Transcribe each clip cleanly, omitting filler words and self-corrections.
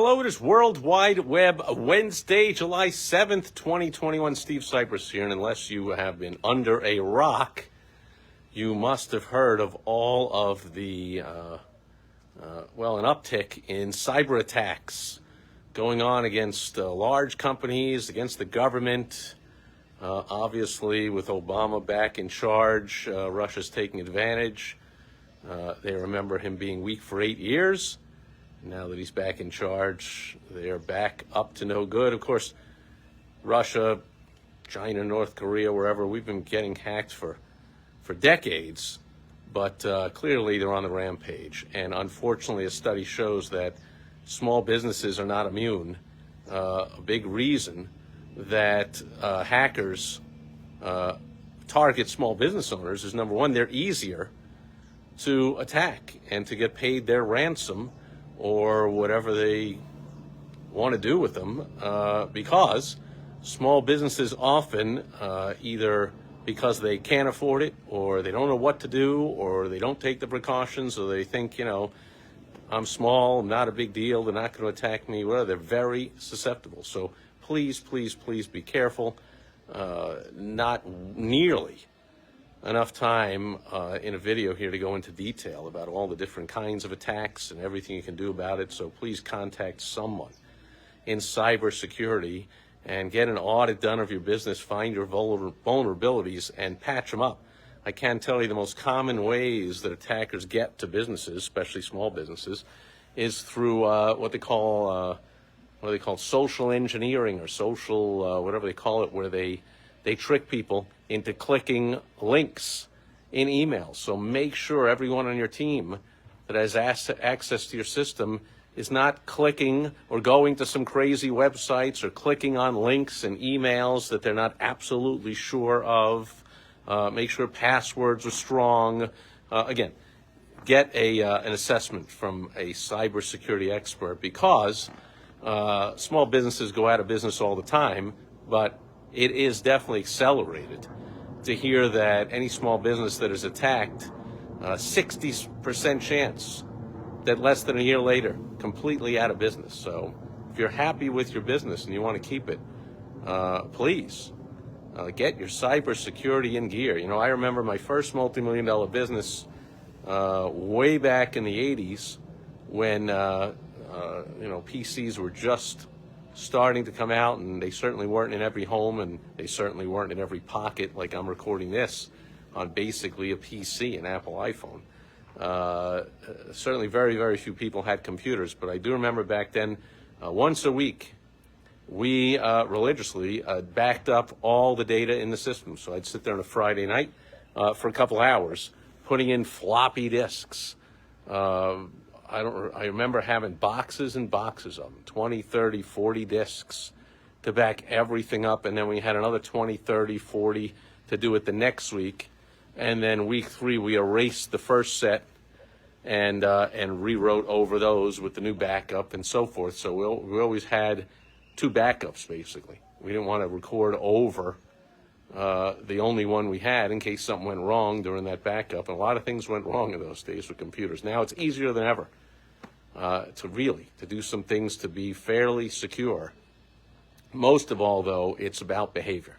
Hello, it is World Wide Web Wednesday, July 7th, 2021. Steve Sipress here, and unless you have been under a rock, you must have heard of all of the, an uptick in cyber attacks going on against large companies, against the government. Obviously, with Obama back in charge, Russia's taking advantage. They remember him being weak for 8 years. Now that he's back in charge, they're back up to no good. Of course, Russia, China, North Korea, wherever, we've been getting hacked for decades, but clearly they're on the rampage. And unfortunately, a study shows that small businesses are not immune. A big reason that hackers target small business owners is, number one, they're easier to attack and to get paid their ransom or whatever they want to do with them, because small businesses often, either because they can't afford it, or they don't know what to do, or they don't take the precautions, or they think, I'm small, I'm not a big deal, they're not going to attack me. Well, they're very susceptible. So please, please, please be careful. Not nearly enough time in a video here to go into detail about all the different kinds of attacks and everything you can do about it. So please contact someone in cybersecurity and get an audit done of your business, find your vulnerabilities and patch them up. I can tell you the most common ways that attackers get to businesses, especially small businesses, is through what they call social engineering, or social whatever they call it, where they trick people into clicking links in emails. So make sure everyone on your team that has access to your system is not clicking or going to some crazy websites or clicking on links and emails that they're not absolutely sure of. Make sure passwords are strong. Again, get an assessment from a cybersecurity expert, because small businesses go out of business all the time, but it is definitely accelerated to hear that any small business that is attacked, 60% chance that less than a year later, completely out of business. So if you're happy with your business and you want to keep it, please get your cybersecurity in gear. I remember my first multi-million-dollar business way back in the 80s when PCs were just starting to come out, and they certainly weren't in every home, and they certainly weren't in every pocket like I'm recording this on basically a PC, an Apple iPhone. Certainly very, very few people had computers, but I do remember back then, once a week, we religiously backed up all the data in the system. So I'd sit there on a Friday night for a couple hours, putting in floppy disks. I remember having boxes and boxes of them, 20, 30, 40 discs to back everything up. And then we had another 20, 30, 40 to do it the next week. And then week 3, we erased the first set and rewrote over those with the new backup and so forth. So we always had 2 backups, basically. We didn't want to record over the only one we had in case something went wrong during that backup. And a lot of things went wrong in those days with computers. Now it's easier than ever to do some things to be fairly secure. Most of all, though, it's about behavior.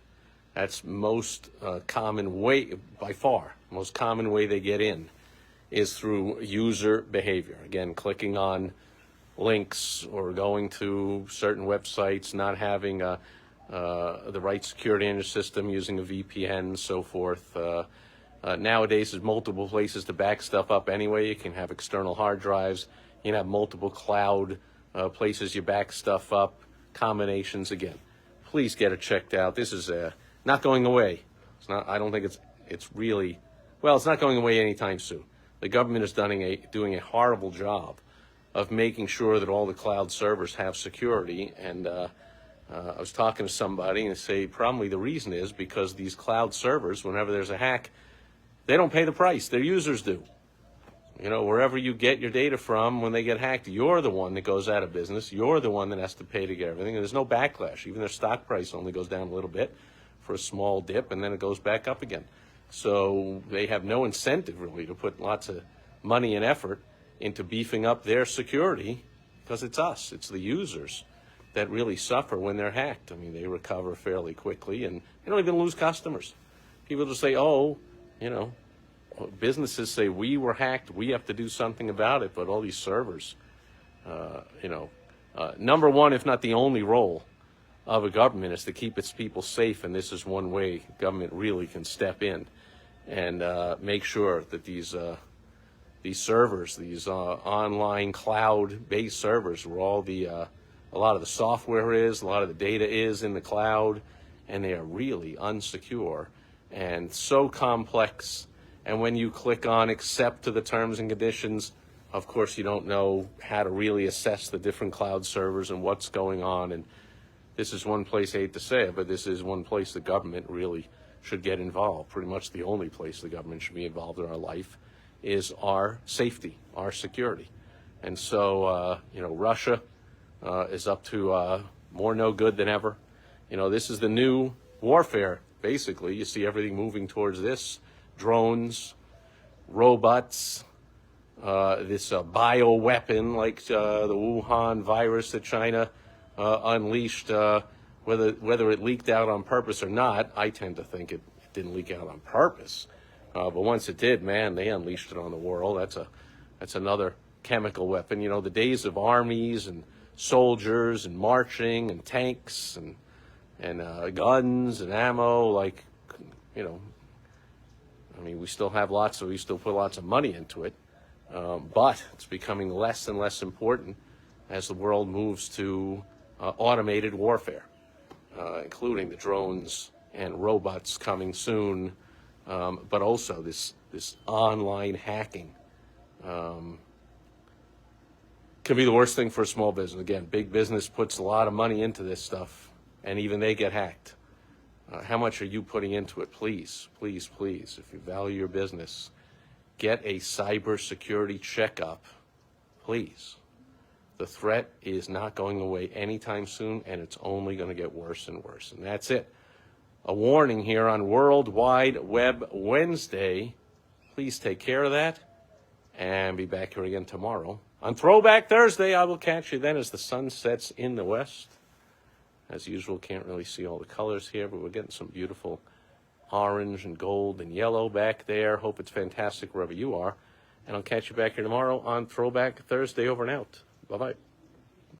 That's most common way, by far, most common way they get in is through user behavior. Again, clicking on links or going to certain websites, not having the right security in your system, using a VPN, so forth. Nowadays, there's multiple places to back stuff up anyway. You can have external hard drives. You can have multiple cloud places you back stuff up, combinations. Again, please get it checked out. This is not going away. It's not. I don't think it's really, it's not going away anytime soon. The government is doing a horrible job of making sure that all the cloud servers have security. And I was talking to somebody and they say probably the reason is because these cloud servers, whenever there's a hack, they don't pay the price. Their users do. Wherever you get your data from, when they get hacked, you're the one that goes out of business. You're the one that has to pay to get everything. And there's no backlash. Even their stock price only goes down a little bit for a small dip, and then it goes back up again. So they have no incentive, really, to put lots of money and effort into beefing up their security because it's us, it's the users that really suffer when they're hacked. I mean, they recover fairly quickly, and they don't even lose customers. People just say, oh, you know, businesses say, we were hacked, we have to do something about it, but all these servers, number one, if not the only role of a government is to keep its people safe, and this is one way government really can step in and make sure that these servers, these online cloud-based servers, where all a lot of the software is, a lot of the data is in the cloud, and they are really unsecure and so complex. And when you click on accept to the terms and conditions, of course, you don't know how to really assess the different cloud servers and what's going on. And this is one place, I hate to say it, but this is one place the government really should get involved. Pretty much the only place the government should be involved in our life is our safety, our security. And so, Russia is up to more no good than ever. This is the new warfare, basically. You see everything moving towards this. Drones, robots, this bioweapon like the Wuhan virus that China unleashed, whether it leaked out on purpose or not. I tend to think it didn't leak out on purpose. But once it did, man, they unleashed it on the world. That's another chemical weapon. The days of armies and soldiers and marching and tanks and guns and ammo, we still have we still put lots of money into it, but it's becoming less and less important as the world moves to automated warfare, including the drones and robots coming soon, but also this online hacking. Could be the worst thing for a small business. Again, big business puts a lot of money into this stuff, and even they get hacked. How much are you putting into it? Please, please, please, if you value your business, get a cybersecurity checkup, please. The threat is not going away anytime soon, and it's only going to get worse and worse. And that's it. A warning here on World Wide Web Wednesday. Please take care of that, and be back here again tomorrow. On Throwback Thursday, I will catch you then as the sun sets in the west. As usual, can't really see all the colors here, but we're getting some beautiful orange and gold and yellow back there. Hope it's fantastic wherever you are. And I'll catch you back here tomorrow on Throwback Thursday. Over and out. Bye-bye.